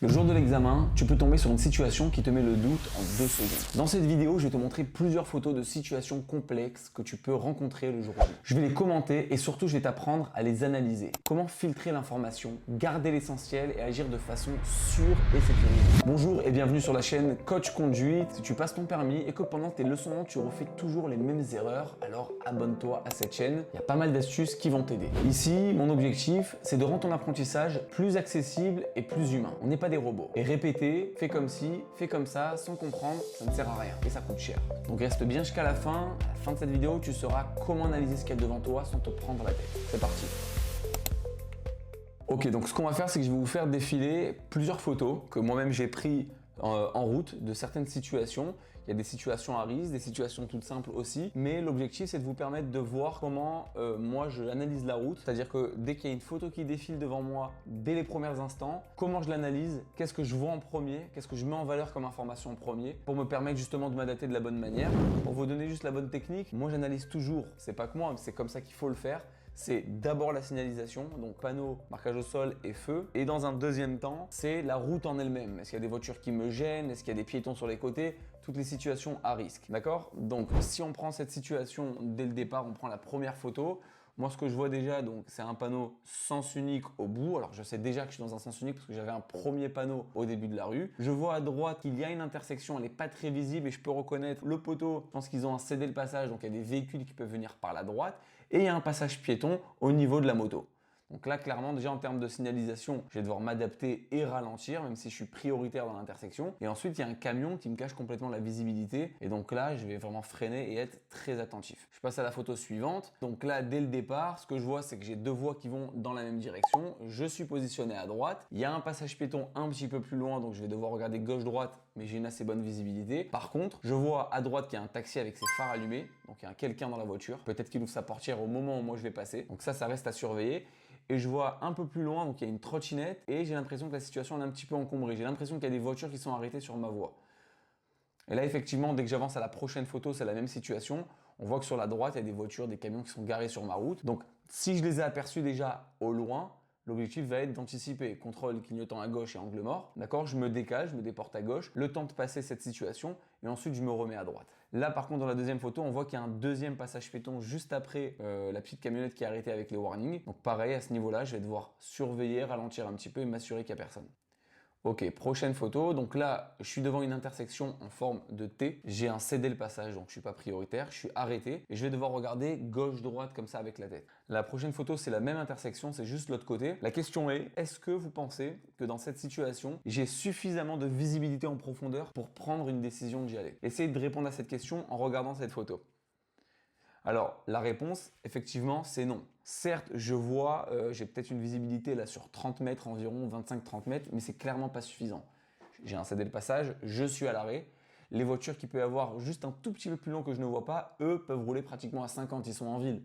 Le jour de l'examen, tu peux tomber sur une situation qui te met le doute en 2 secondes. Dans cette vidéo, je vais te montrer plusieurs photos de situations complexes que tu peux rencontrer le jour J. Je vais les commenter et surtout je vais t'apprendre à les analyser. Comment filtrer l'information, garder l'essentiel et agir de façon sûre et sécurisée. Bonjour et bienvenue sur la chaîne Coach Conduite. Si tu passes ton permis et que pendant tes leçons, tu refais toujours les mêmes erreurs, alors abonne-toi à cette chaîne. Il y a pas mal d'astuces qui vont t'aider. Ici, mon objectif, c'est de rendre ton apprentissage plus accessible et plus humain. On n'est pas des robots. Et répéter, fais comme ci, fais comme ça, sans comprendre, ça ne sert à rien et ça coûte cher. Donc reste bien jusqu'à la fin. À la fin de cette vidéo, tu sauras comment analyser ce qu'il y a devant toi sans te prendre la tête. C'est parti. Ok, donc ce qu'on va faire, c'est que je vais vous faire défiler plusieurs photos que moi-même j'ai prises en route de certaines situations. Il y a des situations à risque, des situations toutes simples aussi, mais l'objectif c'est de vous permettre de voir comment moi je analyse la route, c'est-à-dire que dès qu'il y a une photo qui défile devant moi, dès les premiers instants, comment je l'analyse, qu'est-ce que je vois en premier, qu'est-ce que je mets en valeur comme information en premier, pour me permettre justement de m'adapter de la bonne manière. Pour vous donner juste la bonne technique, moi j'analyse toujours, c'est pas que moi, c'est comme ça qu'il faut le faire. C'est d'abord la signalisation, donc panneau, marquage au sol et feu. Et dans un deuxième temps, c'est la route en elle-même. Est-ce qu'il y a des voitures qui me gênent? Est-ce qu'il y a des piétons sur les côtés? Toutes les situations à risque, d'accord? Donc si on prend cette situation dès le départ, on prend la première photo. Moi, ce que je vois déjà, donc, c'est un panneau sens unique au bout. Alors, je sais déjà que je suis dans un sens unique parce que j'avais un premier panneau au début de la rue. Je vois à droite qu'il y a une intersection, elle n'est pas très visible et je peux reconnaître le poteau. Je pense qu'ils ont un cédé le passage, donc il y a des véhicules qui peuvent venir par la droite. Et il y a un passage piéton au niveau de la moto. Donc là, clairement, déjà en termes de signalisation, je vais devoir m'adapter et ralentir, même si je suis prioritaire dans l'intersection. Et ensuite, il y a un camion qui me cache complètement la visibilité. Et donc là, je vais vraiment freiner et être très attentif. Je passe à la photo suivante. Donc là, dès le départ, ce que je vois, c'est que j'ai deux voies qui vont dans la même direction. Je suis positionné à droite. Il y a un passage piéton un petit peu plus loin, donc je vais devoir regarder gauche-droite, mais j'ai une assez bonne visibilité. Par contre, je vois à droite qu'il y a un taxi avec ses phares allumés. Donc il y a quelqu'un dans la voiture. Peut-être qu'il ouvre sa portière au moment où moi je vais passer. Donc ça reste à surveiller. Et je vois un peu plus loin, donc il y a une trottinette et j'ai l'impression que la situation est un petit peu encombrée. J'ai l'impression qu'il y a des voitures qui sont arrêtées sur ma voie. Et là, effectivement, dès que j'avance à la prochaine photo, c'est la même situation. On voit que sur la droite, il y a des voitures, des camions qui sont garés sur ma route. Donc, si je les ai aperçus déjà au loin, l'objectif va être d'anticiper. Contrôle clignotant à gauche et angle mort. D'accord? Je me décale, je me déporte à gauche, le temps de passer cette situation et ensuite je me remets à droite. Là, par contre, dans la deuxième photo, on voit qu'il y a un deuxième passage piéton juste après la petite camionnette qui est arrêtée avec les warnings. Donc, pareil, à ce niveau-là, je vais devoir surveiller, ralentir un petit peu et m'assurer qu'il n'y a personne. Ok, prochaine photo. Donc là, je suis devant une intersection en forme de T. J'ai un cédé le passage, donc je suis pas prioritaire. Je suis arrêté et je vais devoir regarder gauche-droite comme ça avec la tête. La prochaine photo, c'est la même intersection, c'est juste l'autre côté. La question est-ce que vous pensez que dans cette situation, j'ai suffisamment de visibilité en profondeur pour prendre une décision d'y aller? Essayez de répondre à cette question en regardant cette photo. Alors, la réponse, effectivement, c'est non. Certes, je vois, j'ai peut-être une visibilité là sur 30 mètres environ, 25-30 mètres, mais c'est clairement pas suffisant. J'ai un cédé le passage, je suis à l'arrêt. Les voitures qui peuvent avoir juste un tout petit peu plus long que je ne vois pas, eux peuvent rouler pratiquement à 50, ils sont en ville.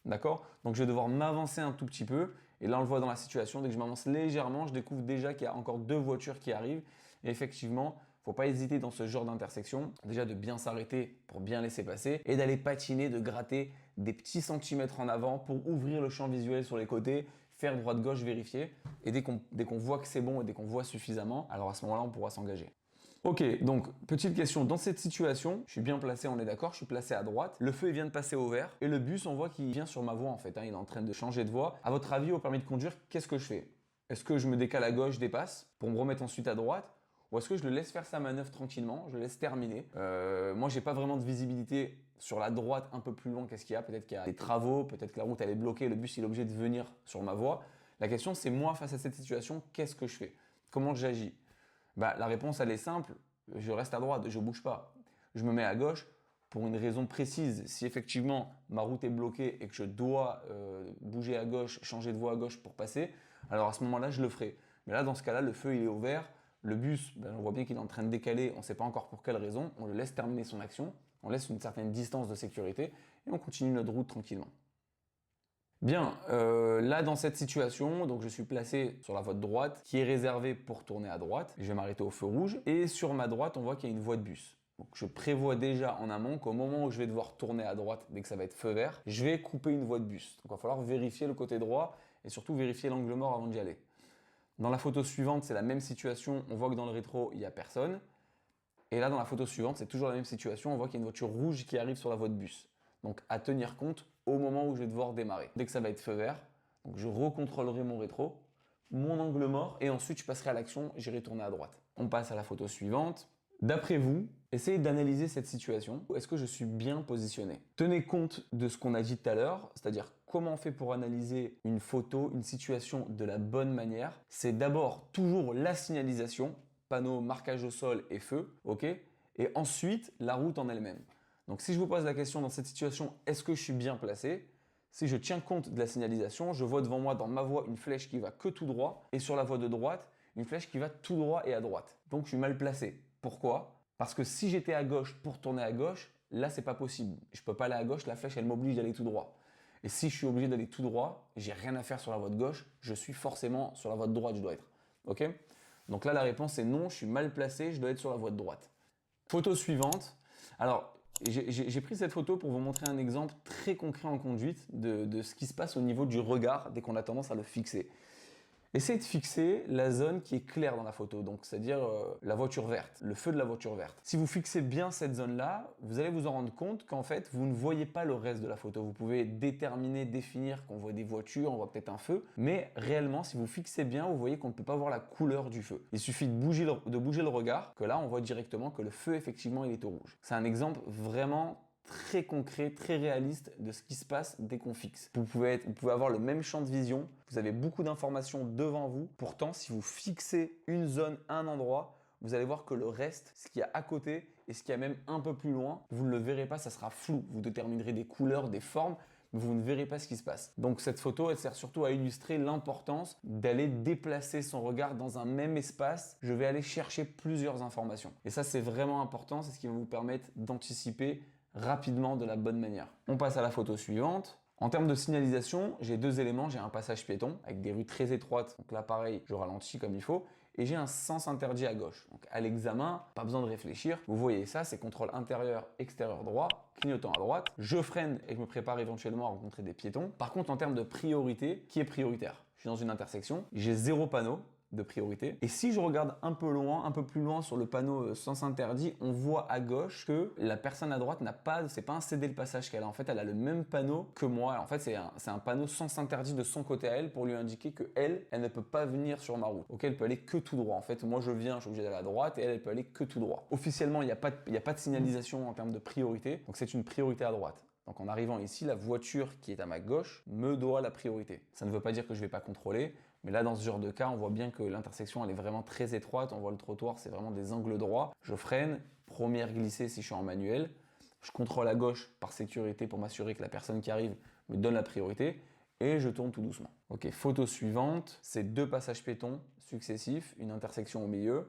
D'accord? Donc je vais devoir m'avancer un tout petit peu. Et là, on le voit dans la situation, dès que je m'avance légèrement, je découvre déjà qu'il y a encore deux voitures qui arrivent. Et effectivement, faut pas hésiter dans ce genre d'intersection, déjà de bien s'arrêter pour bien laisser passer et d'aller patiner, de gratter des petits centimètres en avant pour ouvrir le champ visuel sur les côtés, faire droite-gauche, vérifier. Et dès qu'on voit que c'est bon et dès qu'on voit suffisamment, alors à ce moment-là, on pourra s'engager. Ok, donc petite question, dans cette situation, je suis bien placé, on est d'accord, je suis placé à droite, le feu il vient de passer au vert et le bus on voit qu'il vient sur ma voie en fait, il est en train de changer de voie. À votre avis, au permis de conduire, qu'est-ce que je fais? Est-ce que je me décale à gauche, dépasse, pour me remettre ensuite à droite? Ou est-ce que je le laisse faire sa manœuvre tranquillement, je le laisse terminer? Moi, j'ai pas vraiment de visibilité sur la droite un peu plus loin qu'est-ce qu'il y a. Peut-être qu'il y a des travaux, peut-être que la route elle est bloquée, le bus il est obligé de venir sur ma voie. La question c'est moi face à cette situation, qu'est-ce que je fais? Comment j'agis? La réponse elle est simple, je reste à droite, je bouge pas. Je me mets à gauche pour une raison précise. Si effectivement ma route est bloquée et que je dois bouger à gauche, changer de voie à gauche pour passer, alors à ce moment-là je le ferai. Mais là dans ce cas-là, le feu il est au vert. Le bus, on voit bien qu'il est en train de décaler, on ne sait pas encore pour quelle raison, on le laisse terminer son action, on laisse une certaine distance de sécurité et on continue notre route tranquillement. Bien, là dans cette situation, donc je suis placé sur la voie de droite qui est réservée pour tourner à droite. Je vais m'arrêter au feu rouge et sur ma droite, on voit qu'il y a une voie de bus. Donc je prévois déjà en amont qu'au moment où je vais devoir tourner à droite, dès que ça va être feu vert, je vais couper une voie de bus. Donc il va falloir vérifier le côté droit et surtout vérifier l'angle mort avant d'y aller. Dans la photo suivante, c'est la même situation, on voit que dans le rétro, il n'y a personne. Et là, dans la photo suivante, c'est toujours la même situation, on voit qu'il y a une voiture rouge qui arrive sur la voie de bus. Donc à tenir compte au moment où je vais devoir démarrer. Dès que ça va être feu vert, donc je recontrôlerai mon rétro, mon angle mort, et ensuite je passerai à l'action, j'irai tourner à droite. On passe à la photo suivante. D'après vous, essayez d'analyser cette situation. Est-ce que je suis bien positionné? Tenez compte de ce qu'on a dit tout à l'heure, c'est-à-dire comment on fait pour analyser une photo, une situation de la bonne manière. C'est d'abord toujours la signalisation, panneau, marquage au sol et feu, ok? Et ensuite, la route en elle-même. Donc si je vous pose la question dans cette situation, est-ce que je suis bien placé? Si je tiens compte de la signalisation, je vois devant moi dans ma voie une flèche qui va que tout droit et sur la voie de droite, une flèche qui va tout droit et à droite. Donc je suis mal placé. Pourquoi? Parce que si j'étais à gauche pour tourner à gauche, là c'est pas possible. Je peux pas aller à gauche, la flèche elle m'oblige d'aller tout droit. Et si je suis obligé d'aller tout droit, j'ai rien à faire sur la voie de gauche, je suis forcément sur la voie de droite, je dois être. Ok? Donc là la réponse est non, je suis mal placé, je dois être sur la voie de droite. Photo suivante. Alors j'ai pris cette photo pour vous montrer un exemple très concret en conduite de ce qui se passe au niveau du regard dès qu'on a tendance à le fixer. Essayez de fixer la zone qui est claire dans la photo, donc c'est-à-dire la voiture verte, le feu de la voiture verte. Si vous fixez bien cette zone-là, vous allez vous en rendre compte qu'en fait, vous ne voyez pas le reste de la photo. Vous pouvez déterminer, définir qu'on voit des voitures, on voit peut-être un feu, mais réellement, si vous fixez bien, vous voyez qu'on ne peut pas voir la couleur du feu. Il suffit de bouger le regard, que là, on voit directement que le feu, effectivement, il est au rouge. C'est un exemple vraiment très concret, très réaliste de ce qui se passe dès qu'on fixe. Vous pouvez avoir le même champ de vision, vous avez beaucoup d'informations devant vous. Pourtant, si vous fixez une zone, un endroit, vous allez voir que le reste, ce qu'il y a à côté et ce qu'il y a même un peu plus loin, vous ne le verrez pas, ça sera flou. Vous déterminerez des couleurs, des formes, mais vous ne verrez pas ce qui se passe. Donc cette photo, elle sert surtout à illustrer l'importance d'aller déplacer son regard dans un même espace. Je vais aller chercher plusieurs informations. Et ça, c'est vraiment important, c'est ce qui va vous permettre d'anticiper rapidement de la bonne manière. On passe à la photo suivante. En termes de signalisation, j'ai deux éléments. J'ai un passage piéton avec des rues très étroites. Donc là, pareil, je ralentis comme il faut. Et j'ai un sens interdit à gauche. Donc à l'examen, pas besoin de réfléchir. Vous voyez ça, c'est contrôle intérieur, extérieur droit, clignotant à droite. Je freine et je me prépare éventuellement à rencontrer des piétons. Par contre, en termes de priorité, qui est prioritaire? Je suis dans une intersection, j'ai 0 panneau de priorité. Et si je regarde un peu loin, un peu plus loin sur le panneau sens interdit, on voit à gauche que la personne à droite n'a pas, c'est pas un cédé le passage qu'elle a. En fait, elle a le même panneau que moi. En fait, c'est un panneau sens interdit de son côté à elle pour lui indiquer que elle ne peut pas venir sur ma route. Ok, elle peut aller que tout droit. En fait, moi je viens, je suis obligé d'aller à droite et elle peut aller que tout droit. Officiellement, il n'y a pas de signalisation en termes de priorité. Donc c'est une priorité à droite. Donc en arrivant ici, la voiture qui est à ma gauche me doit la priorité. Ça ne veut pas dire que je ne vais pas contrôler, mais là dans ce genre de cas, on voit bien que l'intersection elle est vraiment très étroite, on voit le trottoir, c'est vraiment des angles droits. Je freine, première glissée si je suis en manuel, je contrôle à gauche par sécurité pour m'assurer que la personne qui arrive me donne la priorité et je tourne tout doucement. Ok, photo suivante, c'est 2 passages piétons successifs, une intersection au milieu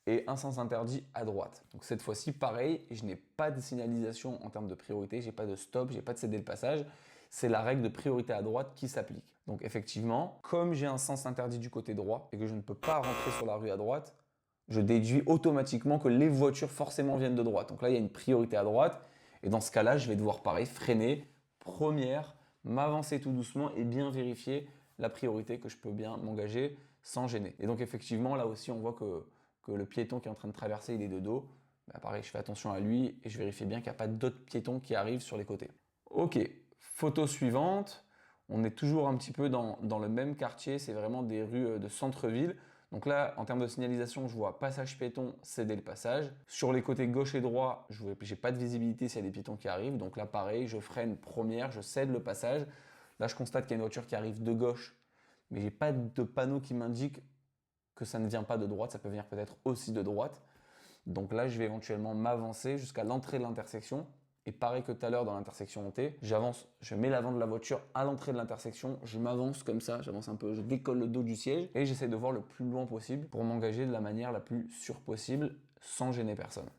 et un sens interdit à droite. Donc cette fois-ci, pareil, je n'ai pas de signalisation en termes de priorité, j'ai pas de stop, j'ai pas de céder le passage. C'est la règle de priorité à droite qui s'applique. Donc effectivement, comme j'ai un sens interdit du côté droit et que je ne peux pas rentrer sur la rue à droite, je déduis automatiquement que les voitures forcément viennent de droite. Donc là, il y a une priorité à droite et dans ce cas-là, je vais devoir pareil, freiner, première, m'avancer tout doucement et bien vérifier la priorité que je peux bien m'engager sans gêner. Et donc effectivement, là aussi, on voit que le piéton qui est en train de traverser, il est de dos. Bah pareil, je fais attention à lui et je vérifie bien qu'il n'y a pas d'autres piétons qui arrivent sur les côtés. Ok, photo suivante. On est toujours un petit peu dans le même quartier, c'est vraiment des rues de centre-ville. Donc là, en termes de signalisation, je vois passage piéton, céder le passage. Sur les côtés gauche et droit, je n'ai pas de visibilité s'il y a des piétons qui arrivent. Donc là, pareil, je freine première, je cède le passage. Là, je constate qu'il y a une voiture qui arrive de gauche, mais j'ai pas de panneau qui m'indique que ça ne vient pas de droite, ça peut venir peut-être aussi de droite. Donc là, je vais éventuellement m'avancer jusqu'à l'entrée de l'intersection. Et pareil que tout à l'heure dans l'intersection T, j'avance, je mets l'avant de la voiture à l'entrée de l'intersection, je m'avance comme ça, j'avance un peu, je décolle le dos du siège et j'essaie de voir le plus loin possible pour m'engager de la manière la plus sûre possible sans gêner personne.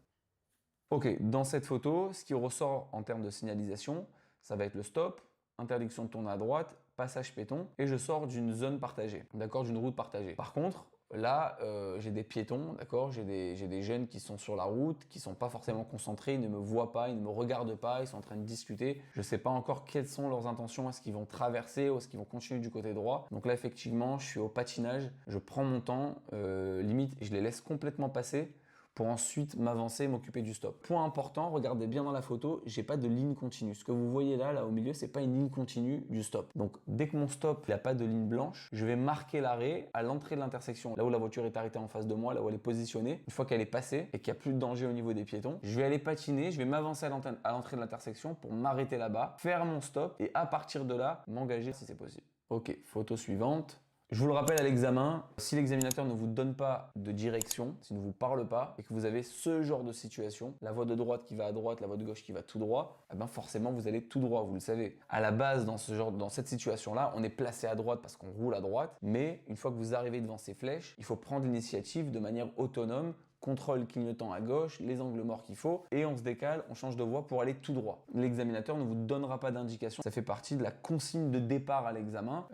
Ok, dans cette photo, ce qui ressort en termes de signalisation, ça va être le stop, interdiction de tourner à droite, passage piéton et je sors d'une zone partagée, d'accord, d'une route partagée. Par contre, Là, j'ai des piétons, d'accord, j'ai des jeunes qui sont sur la route, qui sont pas forcément concentrés, ils ne me voient pas, ils ne me regardent pas, ils sont en train de discuter. Je sais pas encore quelles sont leurs intentions, est-ce qu'ils vont traverser ou est-ce qu'ils vont continuer du côté droit. Donc là, effectivement, je suis au patinage, je prends mon temps, limite, je les laisse complètement passer pour ensuite m'avancer et m'occuper du stop. Point important, regardez bien dans la photo, j'ai pas de ligne continue. Ce que vous voyez là au milieu, c'est pas une ligne continue du stop. Donc dès que mon stop, il n'y a pas de ligne blanche, je vais marquer l'arrêt à l'entrée de l'intersection, là où la voiture est arrêtée en face de moi, là où elle est positionnée. Une fois qu'elle est passée et qu'il n'y a plus de danger au niveau des piétons, je vais aller patiner, je vais m'avancer à l'entrée de l'intersection pour m'arrêter là-bas, faire mon stop et à partir de là, m'engager si c'est possible. Ok, photo suivante. Je vous le rappelle à l'examen, si l'examinateur ne vous donne pas de direction, s'il ne vous parle pas et que vous avez ce genre de situation, la voie de droite qui va à droite, la voie de gauche qui va tout droit, eh ben forcément vous allez tout droit, vous le savez. À la base, dans cette situation-là, on est placé à droite parce qu'on roule à droite, mais une fois que vous arrivez devant ces flèches, il faut prendre l'initiative de manière autonome, contrôle clignotant à gauche, les angles morts qu'il faut, et on se décale, on change de voie pour aller tout droit. L'examinateur ne vous donnera pas d'indication, ça fait partie de la consigne de départ à l'examen,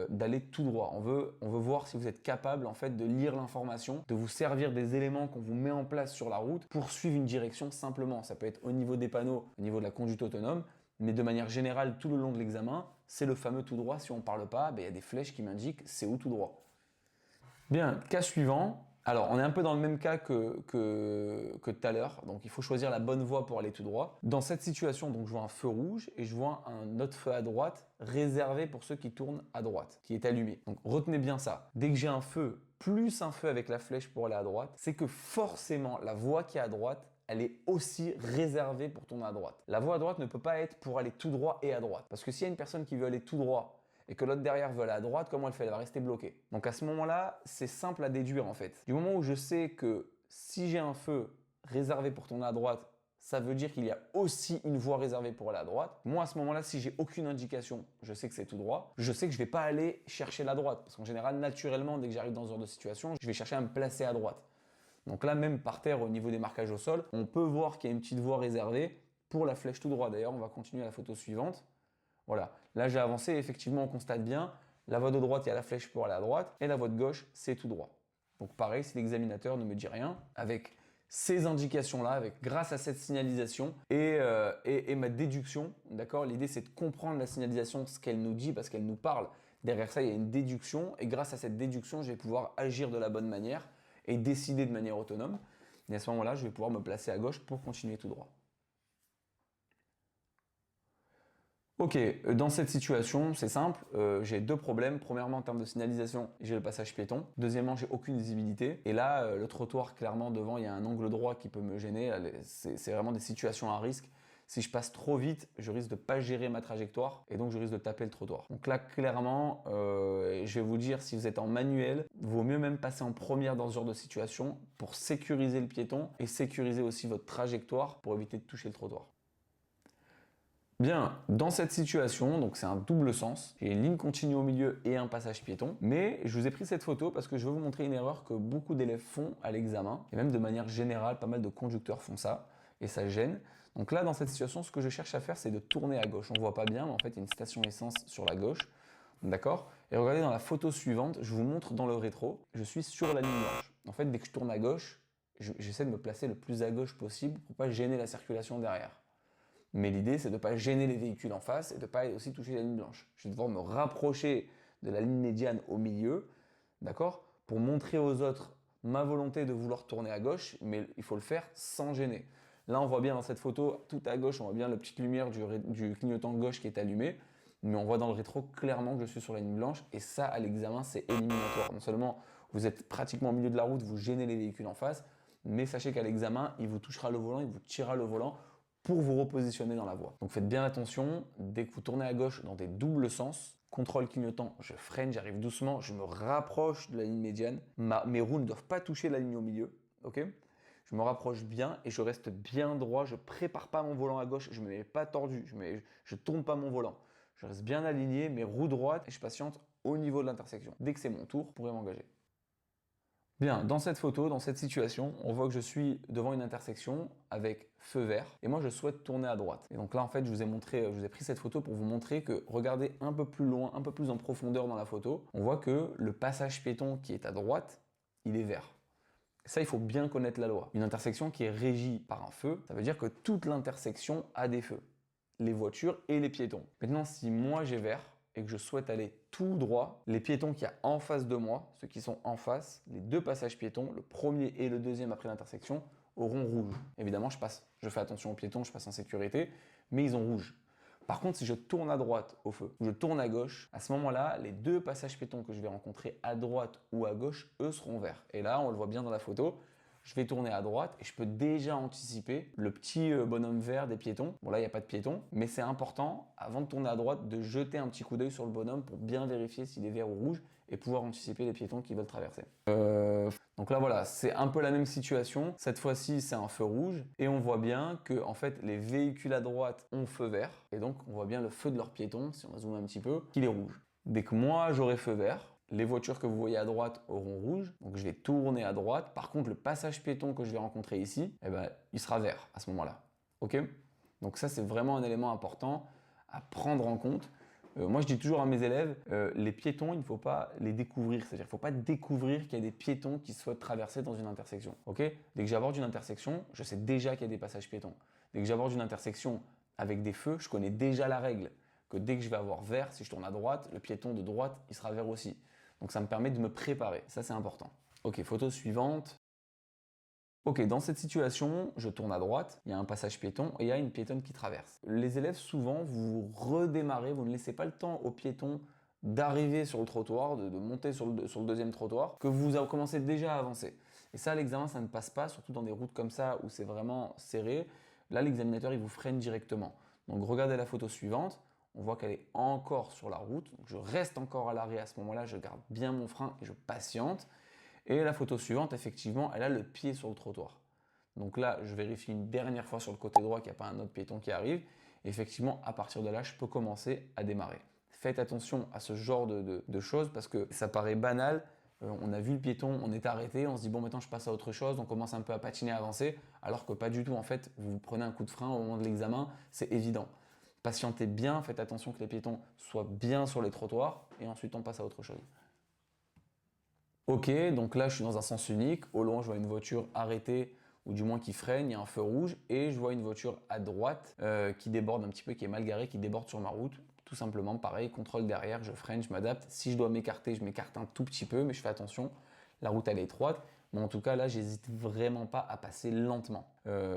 d'aller tout droit. On veut voir si vous êtes capable en fait de lire l'information, de vous servir des éléments qu'on vous met en place sur la route pour suivre une direction simplement. Ça peut être au niveau des panneaux, au niveau de la conduite autonome, mais de manière générale tout le long de l'examen, c'est le fameux tout droit. Si on ne parle pas, il y a des flèches qui m'indiquent c'est où tout droit. Bien, cas suivant. Alors, on est un peu dans le même cas que tout à l'heure, donc il faut choisir la bonne voie pour aller tout droit. Dans cette situation, donc je vois un feu rouge et je vois un autre feu à droite réservé pour ceux qui tournent à droite, qui est allumé. Donc retenez bien ça. Dès que j'ai un feu plus un feu avec la flèche pour aller à droite, c'est que forcément la voie qui est à droite, elle est aussi réservée pour tourner à droite. La voie à droite ne peut pas être pour aller tout droit et à droite. Parce que s'il y a une personne qui veut aller tout droit et que l'autre derrière veut aller à droite, comment elle fait? Elle va rester bloquée. Donc à ce moment-là, c'est simple à déduire en fait. Du moment où je sais que si j'ai un feu réservé pour tourner à droite, ça veut dire qu'il y a aussi une voie réservée pour aller à droite. Moi, à ce moment-là, si j'ai aucune indication, je sais que c'est tout droit. Je sais que je ne vais pas aller chercher la droite. Parce qu'en général, naturellement, dès que j'arrive dans ce genre de situation, je vais chercher à me placer à droite. Donc là, même par terre, au niveau des marquages au sol, on peut voir qu'il y a une petite voie réservée pour la flèche tout droit. D'ailleurs, on va continuer à la photo suivante. Voilà, là j'ai avancé et effectivement on constate bien, la voie de droite il y a la flèche pour aller à droite et la voie de gauche c'est tout droit. Donc pareil, si l'examinateur ne me dit rien, avec ces indications-là, grâce à cette signalisation et ma déduction, d'accord, l'idée c'est de comprendre la signalisation, ce qu'elle nous dit parce qu'elle nous parle. Derrière ça il y a une déduction et grâce à cette déduction je vais pouvoir agir de la bonne manière et décider de manière autonome. Et à ce moment-là je vais pouvoir me placer à gauche pour continuer tout droit. Ok, dans cette situation, c'est simple, j'ai deux problèmes. Premièrement, en termes de signalisation, j'ai le passage piéton. Deuxièmement, j'ai aucune visibilité. Et là, le trottoir, clairement, devant, il y a un angle droit qui peut me gêner. C'est vraiment des situations à risque. Si je passe trop vite, je risque de pas gérer ma trajectoire et donc je risque de taper le trottoir. Donc là, clairement, je vais vous dire, si vous êtes en manuel, vaut mieux même passer en première dans ce genre de situation pour sécuriser le piéton et sécuriser aussi votre trajectoire pour éviter de toucher le trottoir. Bien, dans cette situation, donc c'est un double sens, j'ai une ligne continue au milieu et un passage piéton, mais je vous ai pris cette photo parce que je veux vous montrer une erreur que beaucoup d'élèves font à l'examen, et même de manière générale, pas mal de conducteurs font ça, et ça gêne. Donc là, dans cette situation, ce que je cherche à faire, c'est de tourner à gauche. On ne voit pas bien, mais en fait, il y a une station essence sur la gauche, d'accord? Et regardez dans la photo suivante, je vous montre dans le rétro, je suis sur la ligne blanche. En fait, dès que je tourne à gauche, j'essaie de me placer le plus à gauche possible pour pas gêner la circulation derrière. Mais l'idée, c'est de ne pas gêner les véhicules en face et de ne pas aussi toucher la ligne blanche. Je vais devoir me rapprocher de la ligne médiane au milieu, d'accord, pour montrer aux autres ma volonté de vouloir tourner à gauche, mais il faut le faire sans gêner. Là, on voit bien dans cette photo, tout à gauche, on voit bien la petite lumière du clignotant gauche qui est allumée, mais on voit dans le rétro clairement que je suis sur la ligne blanche, et ça, à l'examen, c'est éliminatoire. Non seulement vous êtes pratiquement au milieu de la route, vous gênez les véhicules en face, mais sachez qu'à l'examen, il vous touchera le volant, il vous tirera le volant, pour vous repositionner dans la voie. Donc faites bien attention, dès que vous tournez à gauche dans des doubles sens, contrôle clignotant, je freine, j'arrive doucement, je me rapproche de la ligne médiane, mes roues ne doivent pas toucher la ligne au milieu, ok? Je me rapproche bien et je reste bien droit, je prépare pas mon volant à gauche, je me mets pas tordu, je tourne pas mon volant. Je reste bien aligné, mes roues droites et je patiente au niveau de l'intersection. Dès que c'est mon tour, je pourrai m'engager. Bien, dans cette photo, dans cette situation, on voit que je suis devant une intersection avec feu vert et moi je souhaite tourner à droite. Et donc là en fait je vous ai pris cette photo pour vous montrer que regardez un peu plus loin, un peu plus en profondeur dans la photo, on voit que le passage piéton qui est à droite il est vert. Ça, il faut bien connaître la loi. Une intersection qui est régie par un feu, ça veut dire que toute l'intersection a des feux. Les voitures et les piétons. Maintenant, si moi j'ai vert et que je souhaite aller tout droit, les piétons qu'il y a en face de moi, ceux qui sont en face, les deux passages piétons, le premier et le deuxième après l'intersection, auront rouge. Évidemment, je passe. Je fais attention aux piétons, je passe en sécurité, mais ils ont rouge. Par contre, si je tourne à droite au feu, ou je tourne à gauche, à ce moment-là, les deux passages piétons que je vais rencontrer à droite ou à gauche, eux seront verts. Et là, on le voit bien dans la photo, je vais tourner à droite et je peux déjà anticiper le petit bonhomme vert des piétons. Bon là, il n'y a pas de piétons, mais c'est important, avant de tourner à droite, de jeter un petit coup d'œil sur le bonhomme pour bien vérifier s'il est vert ou rouge et pouvoir anticiper les piétons qui veulent traverser. Donc là voilà, c'est un peu la même situation. Cette fois-ci, c'est un feu rouge et on voit bien que en fait, les véhicules à droite ont feu vert et donc on voit bien le feu de leurs piétons, si on va zoomer un petit peu, qu'il est rouge. Dès que moi j'aurai feu vert, les voitures que vous voyez à droite auront rouge, donc je vais tourner à droite. Par contre, le passage piéton que je vais rencontrer ici, eh ben, il sera vert à ce moment-là. Ok? Donc ça, c'est vraiment un élément important à prendre en compte. Moi, je dis toujours à mes élèves, les piétons, il ne faut pas les découvrir. C'est-à-dire qu'il ne faut pas découvrir qu'il y a des piétons qui souhaitent traverser dans une intersection. Ok? Dès que j'aborde une intersection, je sais déjà qu'il y a des passages piétons. Dès que j'aborde une intersection avec des feux, je connais déjà la règle que dès que je vais avoir vert, si je tourne à droite, le piéton de droite, il sera vert aussi. Donc ça me permet de me préparer. Ça, c'est important. Ok, photo suivante. Ok, dans cette situation, je tourne à droite, il y a un passage piéton et il y a une piétonne qui traverse. Les élèves, souvent, vous redémarrez, vous ne laissez pas le temps aux piétons d'arriver sur le trottoir, de monter sur le deuxième trottoir, que vous commencez déjà à avancer. Et ça, à l'examen, ça ne passe pas, surtout dans des routes comme ça où c'est vraiment serré. Là, l'examinateur, il vous freine directement. Donc regardez la photo suivante, on voit qu'elle est encore sur la route. Donc je reste encore à l'arrêt à ce moment-là, je garde bien mon frein et je patiente. Et la photo suivante, effectivement, elle a le pied sur le trottoir. Donc là, je vérifie une dernière fois sur le côté droit qu'il n'y a pas un autre piéton qui arrive. Et effectivement, à partir de là, je peux commencer à démarrer. Faites attention à ce genre de choses parce que ça paraît banal. On a vu le piéton, on est arrêté, on se dit bon maintenant je passe à autre chose, on commence un peu à patiner, à avancer, alors que pas du tout en fait, vous prenez un coup de frein au moment de l'examen, c'est évident. Patientez bien, faites attention que les piétons soient bien sur les trottoirs et ensuite on passe à autre chose. Ok, donc là je suis dans un sens unique, au loin je vois une voiture arrêtée ou du moins qui freine, il y a un feu rouge et je vois une voiture à droite qui déborde un petit peu, qui est mal garée, qui déborde sur ma route. Tout simplement, pareil, contrôle derrière, je freine, je m'adapte. Si je dois m'écarter, je m'écarte un tout petit peu, mais je fais attention. La route elle est étroite, mais en tout cas là j'hésite vraiment pas à passer lentement.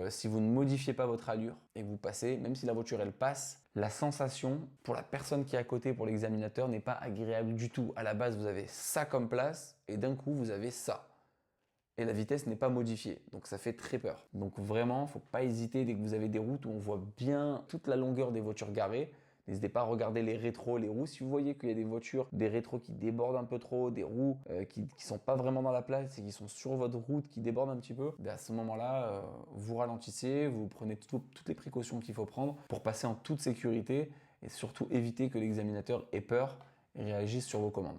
Si vous ne modifiez pas votre allure et que vous passez, même si la voiture elle passe, la sensation pour la personne qui est à côté, pour l'examinateur, n'est pas agréable du tout. À la base vous avez ça comme place et d'un coup vous avez ça. Et la vitesse n'est pas modifiée, donc ça fait très peur. Donc vraiment, faut pas hésiter dès que vous avez des routes où on voit bien toute la longueur des voitures garées. N'hésitez pas à regarder les rétros, les roues. Si vous voyez qu'il y a des voitures, des rétros qui débordent un peu trop, des roues qui sont pas vraiment dans la place et qui sont sur votre route, qui débordent un petit peu, à ce moment-là, vous ralentissez, vous prenez toutes les précautions qu'il faut prendre pour passer en toute sécurité et surtout éviter que l'examinateur ait peur et réagisse sur vos commandes.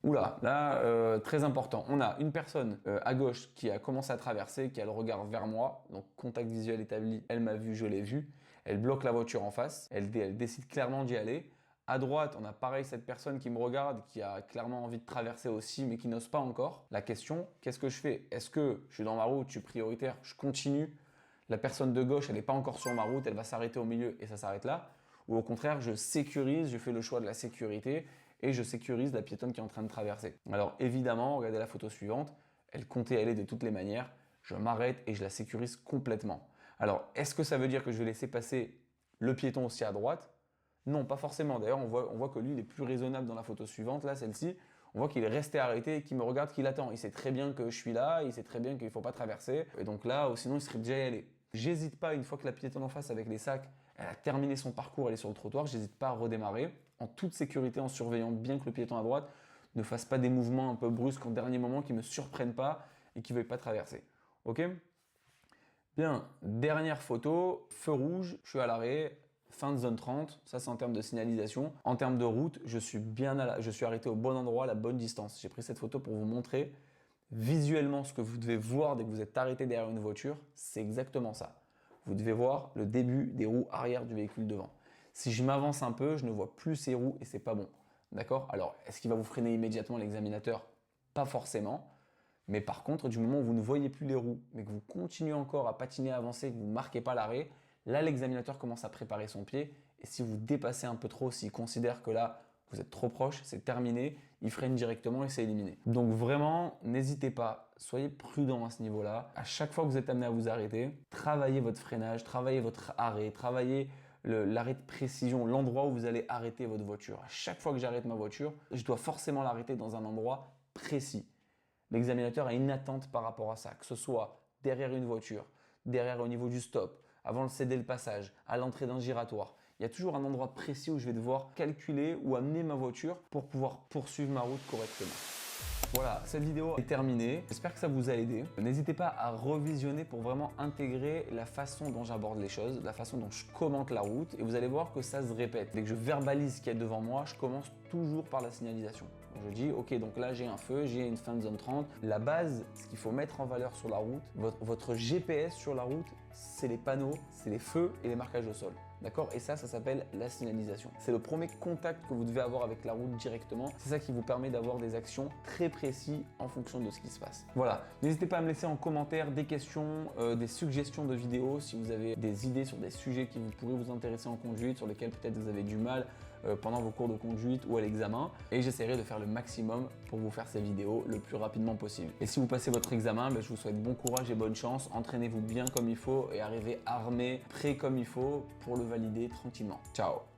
Oula, là, très important. On a une personne à gauche qui a commencé à traverser, qui a le regard vers moi, donc contact visuel établi, elle m'a vu, je l'ai vu. Elle bloque la voiture en face, elle décide clairement d'y aller. À droite, on a pareil cette personne qui me regarde, qui a clairement envie de traverser aussi, mais qui n'ose pas encore. La question, qu'est-ce que je fais? Est-ce que je suis dans ma route, je suis prioritaire, je continue? La personne de gauche, elle n'est pas encore sur ma route, elle va s'arrêter au milieu et ça s'arrête là. Ou au contraire, je sécurise, je fais le choix de la sécurité et je sécurise la piétonne qui est en train de traverser. Alors évidemment, regardez la photo suivante, elle comptait aller de toutes les manières, je m'arrête et je la sécurise complètement. Alors, est-ce que ça veut dire que je vais laisser passer le piéton aussi à droite? Non, pas forcément. D'ailleurs, on voit que lui, il est plus raisonnable dans la photo suivante, là, celle-ci. On voit qu'il est resté arrêté et qu'il me regarde, qu'il attend. Il sait très bien que je suis là, il sait très bien qu'il ne faut pas traverser. Et donc là, sinon, il serait déjà y allé. J'hésite pas, une fois que la piétonne en face avec les sacs, elle a terminé son parcours, elle est sur le trottoir, j'hésite pas à redémarrer en toute sécurité, en surveillant bien que le piéton à droite ne fasse pas des mouvements un peu brusques en dernier moment qui ne me surprennent pas et qui ne veuillent pas traverser. Ok? Bien, dernière photo, feu rouge, je suis à l'arrêt, fin de zone 30, ça c'est en termes de signalisation. En termes de route, je suis arrêté au bon endroit, à la bonne distance. J'ai pris cette photo pour vous montrer visuellement ce que vous devez voir dès que vous êtes arrêté derrière une voiture, c'est exactement ça. Vous devez voir le début des roues arrière du véhicule devant. Si je m'avance un peu, je ne vois plus ces roues et c'est pas bon. D'accord? Alors, est-ce qu'il va vous freiner immédiatement l'examinateur? Pas forcément. Mais par contre, du moment où vous ne voyez plus les roues, mais que vous continuez encore à patiner, à avancer, que vous ne marquez pas l'arrêt, là, l'examinateur commence à préparer son pied. Et si vous dépassez un peu trop, s'il considère que là, vous êtes trop proche, c'est terminé, il freine directement et c'est éliminé. Donc vraiment, n'hésitez pas, soyez prudent à ce niveau-là. À chaque fois que vous êtes amené à vous arrêter, travaillez votre freinage, travaillez votre arrêt, travaillez l'arrêt de précision, l'endroit où vous allez arrêter votre voiture. À chaque fois que j'arrête ma voiture, je dois forcément l'arrêter dans un endroit précis. L'examinateur a une attente par rapport à ça, que ce soit derrière une voiture, derrière au niveau du stop, avant de céder le passage, à l'entrée d'un giratoire. Il y a toujours un endroit précis où je vais devoir calculer ou amener ma voiture pour pouvoir poursuivre ma route correctement. Voilà, cette vidéo est terminée. J'espère que ça vous a aidé. N'hésitez pas à revisionner pour vraiment intégrer la façon dont j'aborde les choses, la façon dont je commente la route et vous allez voir que ça se répète. Dès que je verbalise ce qu'il y a devant moi, je commence toujours par la signalisation. Je dis, ok, donc là j'ai un feu, j'ai une fin de zone 30. La base, ce qu'il faut mettre en valeur sur la route, votre GPS sur la route, c'est les panneaux, c'est les feux et les marquages au sol. D'accord? Et ça s'appelle la signalisation. C'est le premier contact que vous devez avoir avec la route directement. C'est ça qui vous permet d'avoir des actions très précises en fonction de ce qui se passe. Voilà. N'hésitez pas à me laisser en commentaire des questions, des suggestions de vidéos, si vous avez des idées sur des sujets qui pourraient vous intéresser en conduite, sur lesquels peut-être vous avez du mal pendant vos cours de conduite ou à l'examen. Et j'essaierai de faire le maximum pour vous faire ces vidéos le plus rapidement possible. Et si vous passez votre examen, je vous souhaite bon courage et bonne chance. Entraînez-vous bien comme il faut et arrivez armé, prêt comme il faut pour le valider tranquillement. Ciao!